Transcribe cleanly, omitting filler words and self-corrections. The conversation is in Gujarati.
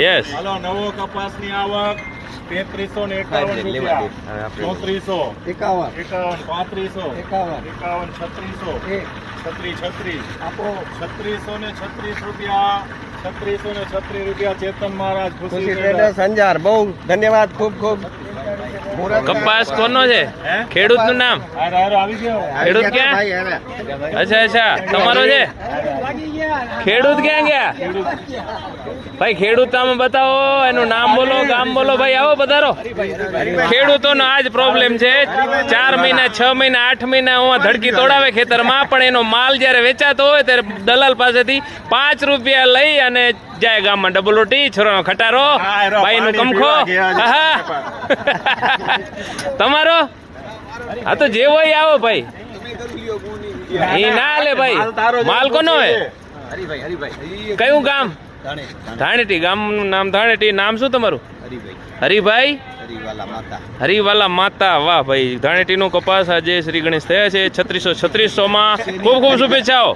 યસ હાલો નવો કપાસની આવક 3351 રૂપિયા, 3400, 51, 3500, 51, 3600, 36 આપો 3636 રૂપિયા, 3636 રૂપિયા. ચેતન મહારાજ ખુશી ટ્રેડર્સ અંજાર બહુ ધન્યવાદ ખૂબ ખૂબ. કપાસ કોનો છે? ખેડૂત નું નામ? આવી ગયો. ખેડૂત ક્યાં? અચ્છા અચ્છા તમારો છે. ખેડૂત ક્યાં ગયા ભાઈ? ખેડૂત તમે બતાવો, એનું નામ બોલો, ગામ બોલો. ભાઈ આવો પધારો. ખેડૂતોનો આજ પ્રોબ્લેમ છે. 4 મહિના 6 મહિના 8 મહિના હું ધડકી તોડાવે ખેતરમાં, પણ એનો માલ જયારે વેચાતો હોય ત્યારે દલાલ પાસેથી 5 રૂપિયા લઈ અને જાય ગામમાં. ડબલ રોટી, છોરાનો ખટારો, ભાઈ નું કમખો. તમારો હા તો જે હોય આવો ભાઈ. એ ના લે ભાઈ, માલ કોનો હોય? કયું ગામ? ધાણેટી. ગામનું નામ ધાણેટી. નામ શું તમારું? હરિભાઈ. હરિવાલા માતા. વાહ ભાઈ, ધાણેટી નો કપાસ આજે શ્રી ગણેશ થયા છે. 3636 માં ખૂબ ખૂબ શુભેચ્છાઓ.